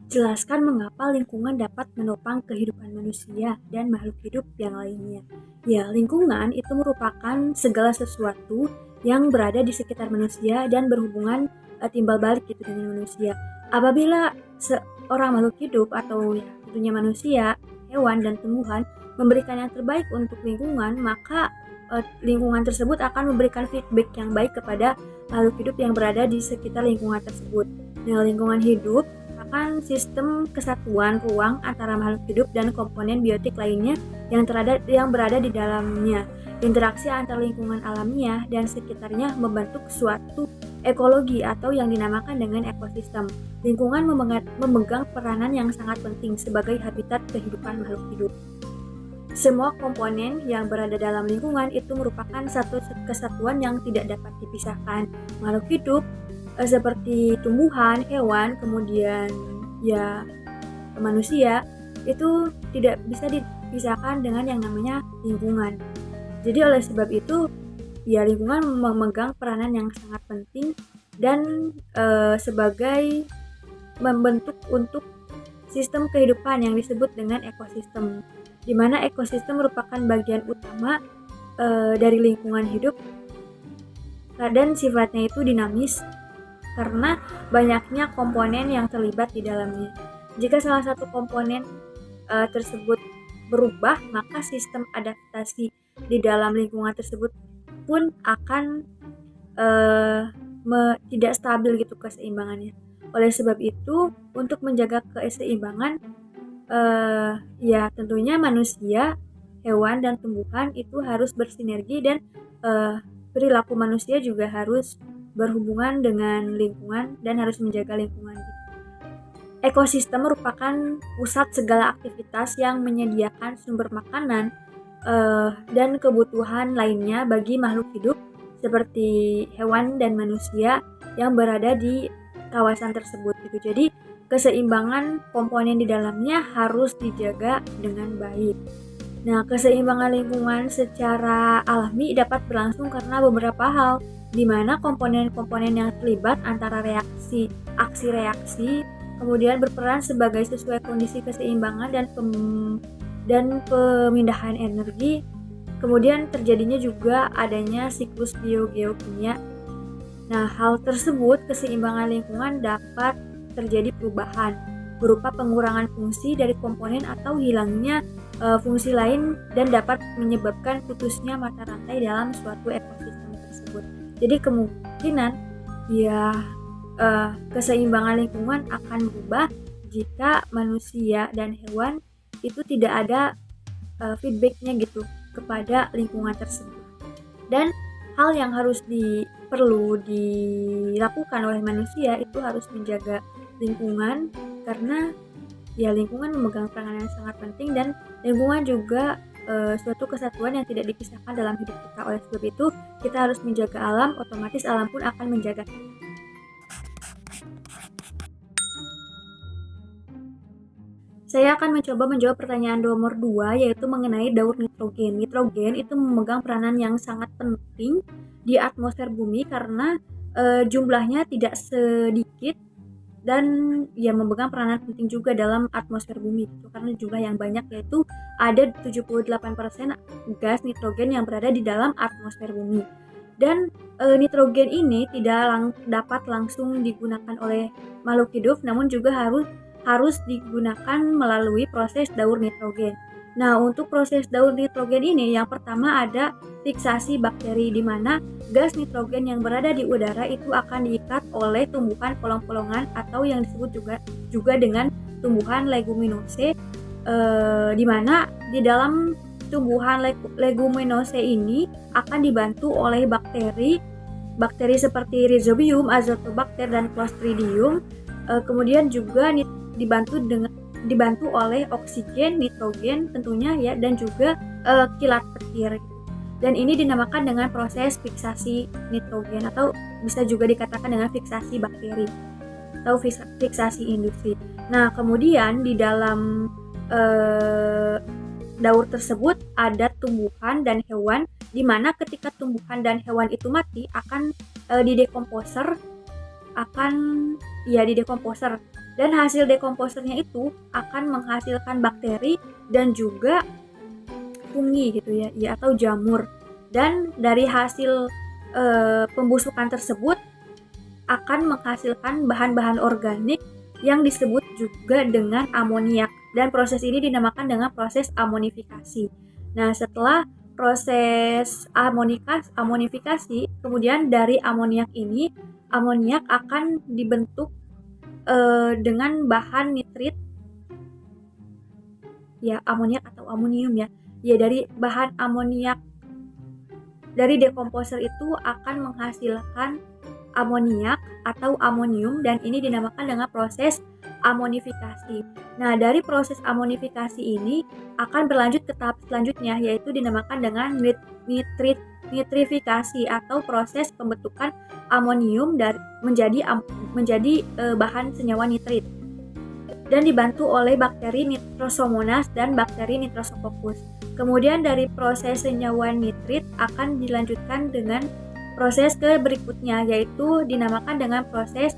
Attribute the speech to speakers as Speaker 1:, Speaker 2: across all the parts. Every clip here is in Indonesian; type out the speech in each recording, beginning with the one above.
Speaker 1: Jelaskan mengapa lingkungan dapat menopang kehidupan manusia dan makhluk hidup yang lainnya. Ya, lingkungan itu merupakan segala sesuatu yang berada di sekitar manusia dan berhubungan timbal balik gitu dengan manusia. Apabila seorang makhluk hidup atau ya tentunya manusia, hewan dan tumbuhan memberikan yang terbaik untuk lingkungan, maka lingkungan tersebut akan memberikan feedback yang baik kepada makhluk hidup yang berada di sekitar lingkungan tersebut. Nah, lingkungan hidup merupakan sistem kesatuan ruang antara makhluk hidup dan komponen biotik lainnya yang berada di dalamnya. Interaksi antara lingkungan alamiah dan sekitarnya membentuk suatu ekologi atau yang dinamakan dengan ekosistem. Lingkungan memegang peranan yang sangat penting sebagai habitat kehidupan makhluk hidup. Semua komponen yang berada dalam lingkungan itu merupakan satu kesatuan yang tidak dapat dipisahkan. Makhluk hidup seperti tumbuhan, hewan, kemudian ya manusia itu tidak bisa dipisahkan dengan yang namanya lingkungan. Jadi oleh sebab itu ya lingkungan memegang peranan yang sangat penting dan sebagai membentuk untuk sistem kehidupan yang disebut dengan ekosistem, di mana ekosistem merupakan bagian utama dari lingkungan hidup dan sifatnya itu dinamis karena banyaknya komponen yang terlibat di dalamnya. Jika salah satu komponen tersebut berubah, maka sistem adaptasi di dalam lingkungan tersebut pun akan tidak stabil gitu keseimbangannya. Oleh sebab itu, untuk menjaga keseimbangan, ya tentunya manusia, hewan dan tumbuhan itu harus bersinergi dan perilaku manusia juga harus berhubungan dengan lingkungan dan harus menjaga lingkungan. Ekosistem merupakan pusat segala aktivitas yang menyediakan sumber makanan dan kebutuhan lainnya bagi makhluk hidup seperti hewan dan manusia yang berada di kawasan tersebut gitu. Jadi keseimbangan komponen di dalamnya harus dijaga dengan baik. Nah, keseimbangan lingkungan secara alami dapat berlangsung karena beberapa hal, di mana komponen-komponen yang terlibat antara aksi-reaksi, kemudian berperan sebagai sesuai kondisi keseimbangan dan pemindahan energi. Kemudian terjadinya juga adanya siklus biogeokimia. Nah, hal tersebut keseimbangan lingkungan dapat terjadi perubahan berupa pengurangan fungsi dari komponen atau hilangnya fungsi lain dan dapat menyebabkan putusnya mata rantai dalam suatu ekosistem tersebut. Jadi kemungkinan ya keseimbangan lingkungan akan berubah jika manusia dan hewan itu tidak ada feedbacknya gitu kepada lingkungan tersebut. Dan hal yang perlu dilakukan oleh manusia itu harus menjaga lingkungan, karena ya lingkungan memegang peranan yang sangat penting dan lingkungan juga suatu kesatuan yang tidak dipisahkan dalam hidup kita. Oleh sebab itu kita harus menjaga alam, otomatis alam pun akan menjaga kita. Saya akan mencoba menjawab pertanyaan nomor 2, yaitu mengenai daur nitrogen. Nitrogen itu memegang peranan yang sangat penting di atmosfer bumi karena jumlahnya tidak sedikit dan ya memegang peranan penting juga dalam atmosfer bumi gitu, karena jumlah yang banyak, yaitu ada 78% gas nitrogen yang berada di dalam atmosfer bumi. Dan nitrogen ini tidak dapat langsung digunakan oleh makhluk hidup, namun juga harus digunakan melalui proses daur nitrogen. Nah, untuk proses daur nitrogen ini yang pertama ada fiksasi bakteri, di mana gas nitrogen yang berada di udara itu akan diikat oleh tumbuhan polong-polongan atau yang disebut juga dengan tumbuhan leguminose, di mana di dalam tumbuhan leguminose ini akan dibantu oleh bakteri seperti Rhizobium, Azotobacter dan Clostridium. Kemudian juga dibantu oleh oksigen, nitrogen tentunya ya, dan juga kilat petir. Dan ini dinamakan dengan proses fiksasi nitrogen, atau bisa juga dikatakan dengan fiksasi bakteri atau fiksasi industri. Nah, kemudian di dalam daur tersebut ada tumbuhan dan hewan, di mana ketika tumbuhan dan hewan itu mati akan didekomposer Dan hasil dekomposernya itu akan menghasilkan bakteri dan juga fungi gitu ya, atau jamur. Dan dari hasil pembusukan tersebut akan menghasilkan bahan-bahan organik yang disebut juga dengan amoniak. Dan proses ini dinamakan dengan proses amonifikasi. Nah, setelah proses amonifikasi, kemudian dari amoniak ini, amoniak akan dibentuk dengan bahan nitrit, ya amoniak atau amonium ya. Ya, dari bahan amoniak dari dekomposer itu akan menghasilkan amoniak atau amonium, dan ini dinamakan dengan proses amonifikasi. Nah, dari proses amonifikasi ini akan berlanjut ke tahap selanjutnya, yaitu dinamakan dengan nitrifikasi atau proses pembentukan amonium menjadi bahan senyawa nitrit, dan dibantu oleh bakteri Nitrosomonas dan bakteri Nitrosococcus. Kemudian dari proses senyawa nitrit akan dilanjutkan dengan proses ke berikutnya, yaitu dinamakan dengan proses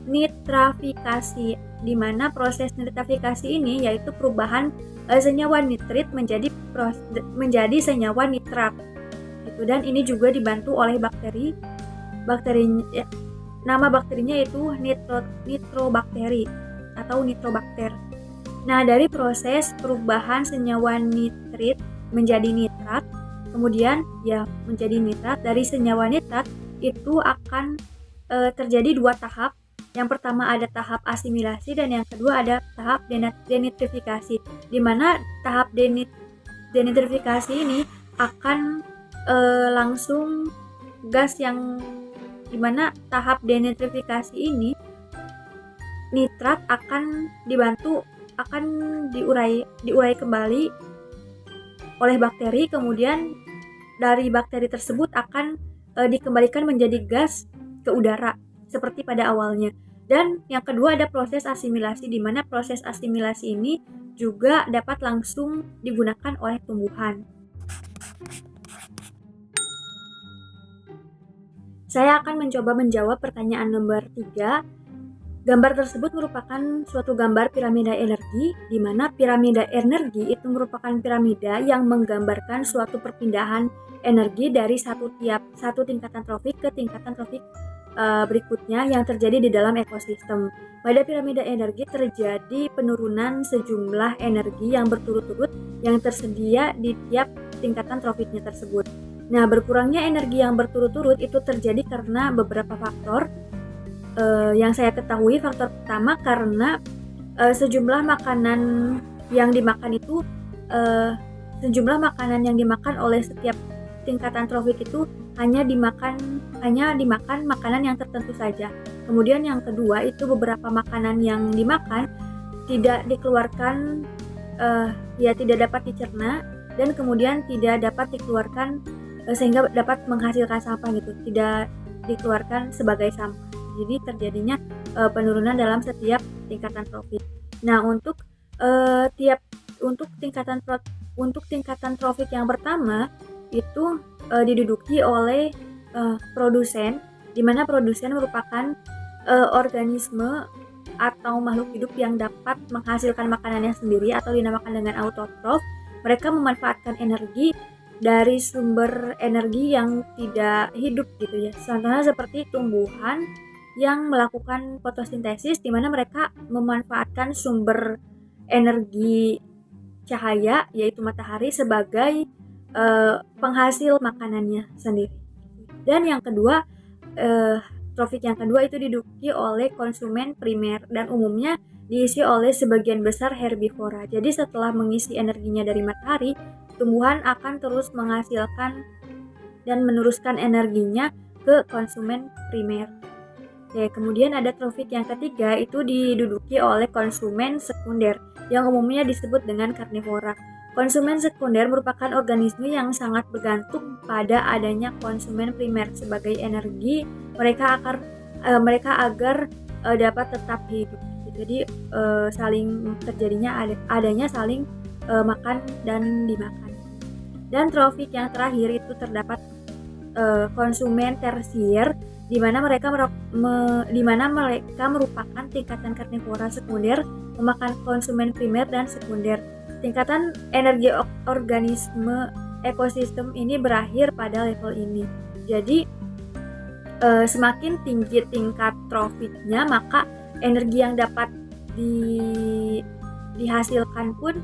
Speaker 1: nitrafikasi, di mana proses nitrafikasi ini yaitu perubahan senyawa nitrit menjadi senyawa nitrat. Dan ini juga dibantu oleh bakterinya, nama bakterinya yaitu nitrobakteri atau nitrobakter. Nah, dari proses perubahan senyawa nitrit menjadi nitrat, kemudian menjadi nitrat, dari senyawa nitrat itu akan terjadi dua tahap. Yang pertama ada tahap asimilasi dan yang kedua ada tahap denitrifikasi, di mana tahap denitrifikasi ini akan langsung gas, yang dimana tahap denitrifikasi ini nitrat akan diurai kembali oleh bakteri, kemudian dari bakteri tersebut akan dikembalikan menjadi gas ke udara seperti pada awalnya. Dan yang kedua ada proses asimilasi, di mana proses asimilasi ini juga dapat langsung digunakan oleh tumbuhan. Saya akan mencoba menjawab pertanyaan nomor 3. Gambar tersebut merupakan suatu gambar piramida energi, di mana piramida energi itu merupakan piramida yang menggambarkan suatu perpindahan energi dari satu tingkatan trofik ke tingkatan trofik berikutnya yang terjadi di dalam ekosistem. Pada piramida energi terjadi penurunan sejumlah energi yang berturut-turut yang tersedia di tiap tingkatan trofiknya tersebut. Nah, berkurangnya energi yang berturut-turut itu terjadi karena beberapa faktor. Yang saya ketahui, faktor pertama karena sejumlah makanan yang dimakan oleh setiap tingkatan trofik itu hanya dimakan makanan yang tertentu saja. Kemudian yang kedua itu beberapa makanan yang dimakan tidak dikeluarkan, tidak dapat dicerna, dan kemudian tidak dapat dikeluarkan sehingga dapat menghasilkan sampah gitu, tidak dikeluarkan sebagai sampah. Jadi terjadinya penurunan dalam setiap tingkatan trofik. Nah, untuk tingkatan trofik yang pertama itu diduduki oleh produsen, di mana produsen merupakan organisme atau makhluk hidup yang dapat menghasilkan makanannya sendiri atau dinamakan dengan autotrof. Mereka memanfaatkan energi dari sumber energi yang tidak hidup gitu ya. Contohnya seperti tumbuhan yang melakukan fotosintesis, di mana mereka memanfaatkan sumber energi cahaya yaitu matahari sebagai penghasil makanannya sendiri. Dan yang kedua, trofik yang kedua itu diduduki oleh konsumen primer dan umumnya diisi oleh sebagian besar herbivora. Jadi setelah mengisi energinya dari matahari, tumbuhan akan terus menghasilkan dan meneruskan energinya ke konsumen primer. Oke, kemudian ada trofik yang ketiga itu diduduki oleh konsumen sekunder yang umumnya disebut dengan karnivora. Konsumen sekunder merupakan organisme yang sangat bergantung pada adanya konsumen primer sebagai energi mereka agar dapat tetap hidup. Jadi adanya saling makan dan dimakan. Dan trofik yang terakhir itu terdapat konsumen tersier, di mana mereka di mana mereka merupakan tingkatan karnivora sekunder memakan konsumen primer dan sekunder. Tingkatan energi organisme ekosistem ini berakhir pada level ini. Jadi semakin tinggi tingkat trofitnya, maka energi yang dapat dihasilkan pun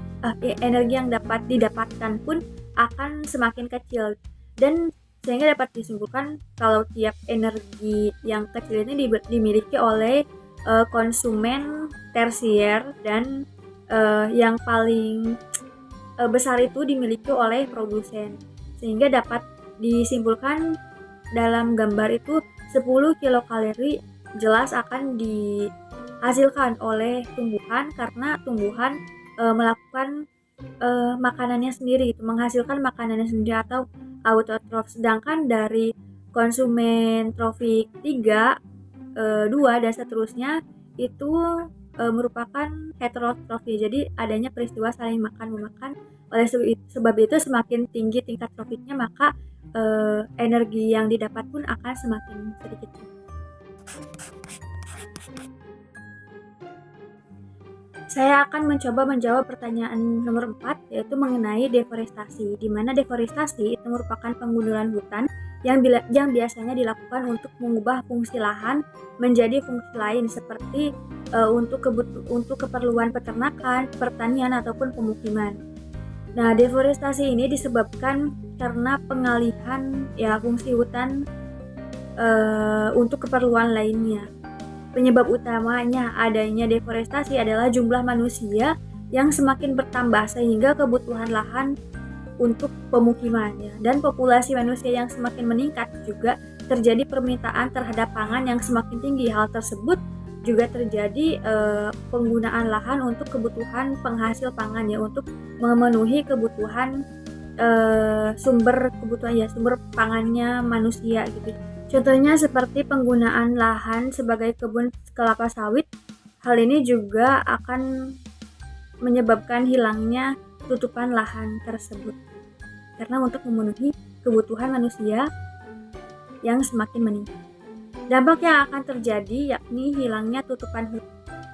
Speaker 1: energi yang dapat didapatkan pun akan semakin kecil, dan sehingga dapat disimpulkan kalau tiap energi yang kecil ini dimiliki oleh konsumen tersier, dan yang paling besar itu dimiliki oleh produsen. Sehingga dapat disimpulkan dalam gambar itu 10 kilokalori jelas akan dihasilkan oleh tumbuhan karena tumbuhan melakukan makanannya sendiri, menghasilkan makanannya sendiri atau autotrof. Sedangkan dari konsumen trofik 3, 2 dan seterusnya itu merupakan heterotrofi. Jadi adanya peristiwa saling makan-memakan. Oleh sebab itu semakin tinggi tingkat trofitnya, maka energi yang didapat pun akan semakin sedikit. Saya akan mencoba menjawab pertanyaan nomor 4, yaitu mengenai deforestasi, di mana deforestasi itu merupakan penggundulan hutan yang biasanya dilakukan untuk mengubah fungsi lahan menjadi fungsi lain, seperti untuk keperluan peternakan, pertanian, ataupun pemukiman. Nah, deforestasi ini disebabkan karena pengalihan fungsi hutan untuk keperluan lainnya. Penyebab utamanya adanya deforestasi adalah jumlah manusia yang semakin bertambah sehingga kebutuhan lahan untuk pemukiman, dan populasi manusia yang semakin meningkat juga terjadi permintaan terhadap pangan yang semakin tinggi. Hal tersebut juga terjadi penggunaan lahan untuk kebutuhan penghasil pangan, untuk memenuhi kebutuhan sumber pangannya manusia gitu. Contohnya seperti penggunaan lahan sebagai kebun kelapa sawit. Hal ini juga akan menyebabkan hilangnya tutupan lahan tersebut karena untuk memenuhi kebutuhan manusia yang semakin meningkat. Dampak yang akan terjadi yakni hilangnya tutupan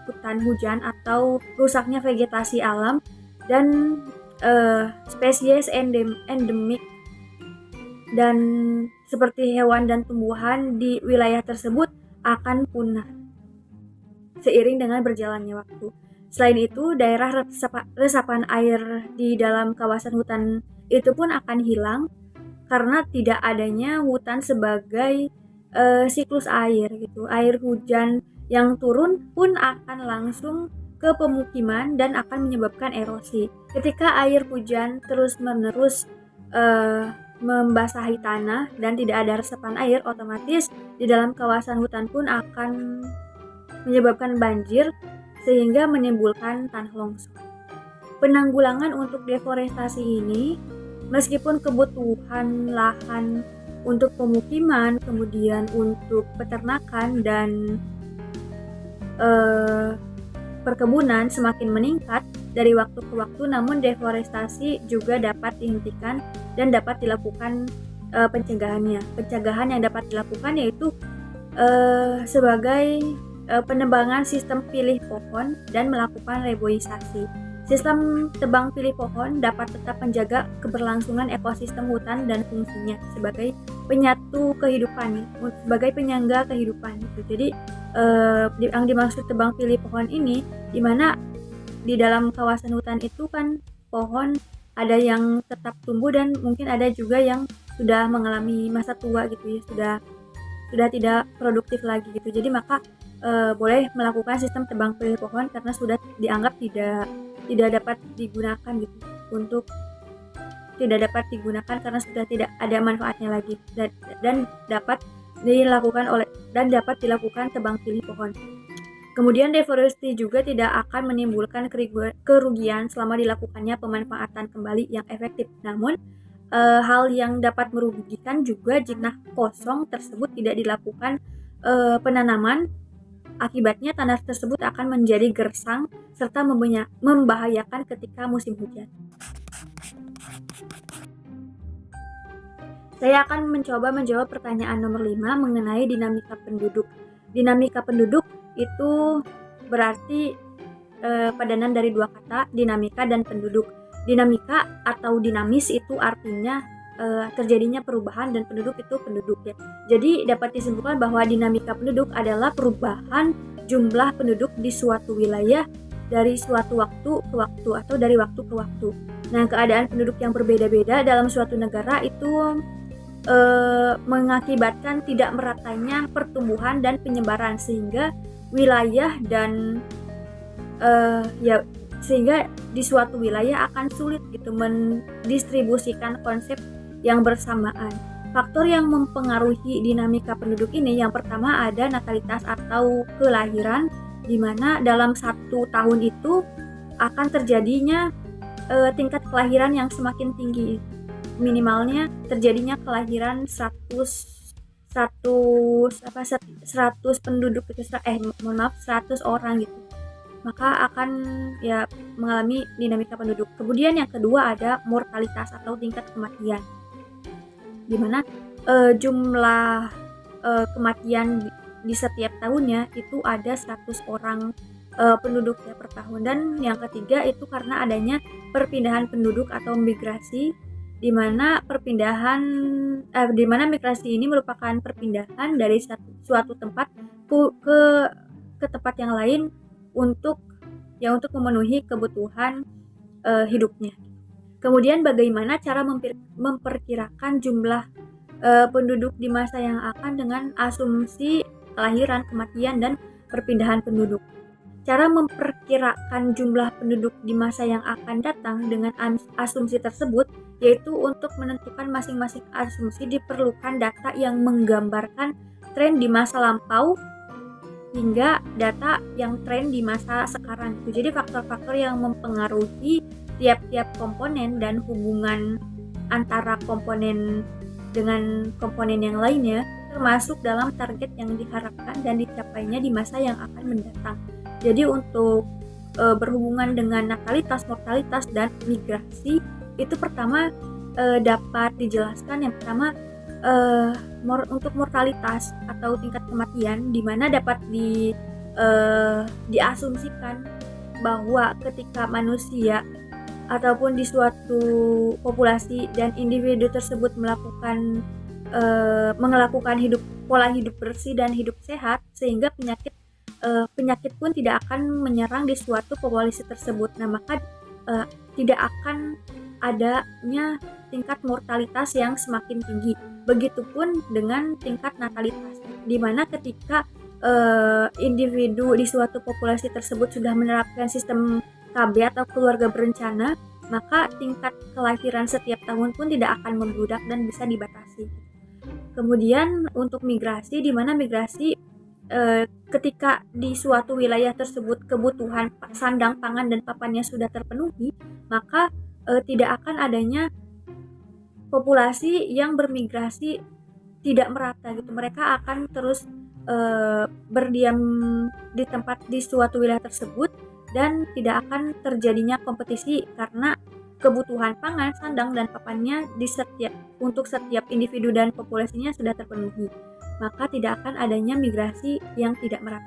Speaker 1: hutan hujan atau rusaknya vegetasi alam, dan spesies endemik dan seperti hewan dan tumbuhan di wilayah tersebut akan punah seiring dengan berjalannya waktu. Selain itu, daerah resapan air di dalam kawasan hutan itu pun akan hilang karena tidak adanya hutan sebagai siklus air gitu. Air hujan yang turun pun akan langsung ke pemukiman dan akan menyebabkan erosi. Ketika air hujan terus-menerus membasahi tanah dan tidak ada resapan air, otomatis di dalam kawasan hutan pun akan menyebabkan banjir sehingga menimbulkan tanah longsor. Penanggulangan untuk deforestasi ini, meskipun kebutuhan lahan untuk pemukiman, kemudian untuk peternakan dan perkebunan semakin meningkat dari waktu ke waktu, namun deforestasi juga dapat dihentikan dan dapat dilakukan pencegahannya. Pencegahan yang dapat dilakukan yaitu sebagai penebangan sistem pilih pohon dan melakukan reboisasi. Sistem tebang pilih pohon dapat tetap menjaga keberlangsungan ekosistem hutan dan fungsinya sebagai penyatu kehidupan, sebagai penyangga kehidupan. Jadi yang dimaksud tebang pilih pohon ini, di mana di dalam kawasan hutan itu kan pohon ada yang tetap tumbuh dan mungkin ada juga yang sudah mengalami masa tua gitu ya, sudah tidak produktif lagi gitu. Jadi maka boleh melakukan sistem tebang pilih pohon karena sudah dianggap tidak dapat digunakan gitu, untuk tidak dapat digunakan karena sudah tidak ada manfaatnya lagi, dan dapat dilakukan tebang pilih pohon. Kemudian deforestasi juga tidak akan menimbulkan kerugian selama dilakukannya pemanfaatan kembali yang efektif. Namun hal yang dapat merugikan juga jika kosong tersebut tidak dilakukan penanaman. Akibatnya tanah tersebut akan menjadi gersang serta membahayakan ketika musim hujan. Saya akan mencoba menjawab pertanyaan nomor 5 mengenai dinamika penduduk. Dinamika penduduk itu berarti padanan dari dua kata, dinamika dan penduduk. Dinamika atau dinamis itu artinya terjadinya perubahan, dan penduduk itu penduduk ya. Jadi dapat disimpulkan bahwa dinamika penduduk adalah perubahan jumlah penduduk di suatu wilayah dari suatu waktu ke waktu atau dari waktu ke waktu. Nah, keadaan penduduk yang berbeda-beda dalam suatu negara itu mengakibatkan tidak meratanya pertumbuhan dan penyebaran, sehingga wilayah dan sehingga di suatu wilayah akan sulit gitu mendistribusikan konsep yang bersamaan. Faktor yang mempengaruhi dinamika penduduk ini, yang pertama ada natalitas atau kelahiran, di mana dalam 1 tahun itu akan terjadinya tingkat kelahiran yang semakin tinggi. Minimalnya terjadinya kelahiran 100 penduduk itu 100 orang gitu, maka akan ya mengalami dinamika penduduk. Kemudian yang kedua ada mortalitas atau tingkat kematian, di mana jumlah kematian di setiap tahunnya itu ada 100 orang penduduk ya per tahun. Dan yang ketiga itu karena adanya perpindahan penduduk atau migrasi, di mana migrasi ini merupakan perpindahan dari suatu tempat ke tempat yang lain untuk memenuhi kebutuhan hidupnya. Kemudian bagaimana cara memperkirakan jumlah penduduk di masa yang akan dengan asumsi kelahiran, kematian, dan perpindahan penduduk. Cara memperkirakan jumlah penduduk di masa yang akan datang dengan asumsi tersebut yaitu untuk menentukan masing-masing asumsi diperlukan data yang menggambarkan tren di masa lampau hingga data yang tren di masa sekarang. Jadi faktor-faktor yang mempengaruhi tiap-tiap komponen dan hubungan antara komponen dengan komponen yang lainnya termasuk dalam target yang diharapkan dan dicapainya di masa yang akan mendatang. Jadi untuk berhubungan dengan natalitas, mortalitas, dan migrasi itu pertama dapat dijelaskan. Yang pertama untuk mortalitas atau tingkat kematian, di mana dapat diasumsikan bahwa ketika manusia ataupun di suatu populasi dan individu tersebut melakukan pola hidup bersih dan hidup sehat, sehingga penyakit pun tidak akan menyerang di suatu populasi tersebut. Nah, maka tidak akan adanya tingkat mortalitas yang semakin tinggi. Begitupun dengan tingkat natalitas, di mana ketika individu di suatu populasi tersebut sudah menerapkan sistem KB atau keluarga berencana, maka tingkat kelahiran setiap tahun pun tidak akan membludak dan bisa dibatasi. Kemudian untuk migrasi, di mana migrasi ketika di suatu wilayah tersebut kebutuhan sandang, pangan, dan papannya sudah terpenuhi, maka tidak akan adanya populasi yang bermigrasi tidak merata gitu. Mereka akan terus berdiam di tempat di suatu wilayah tersebut, dan tidak akan terjadinya kompetisi karena kebutuhan pangan, sandang, dan papannya untuk setiap individu dan populasinya sudah terpenuhi. Maka tidak akan adanya migrasi yang tidak merata.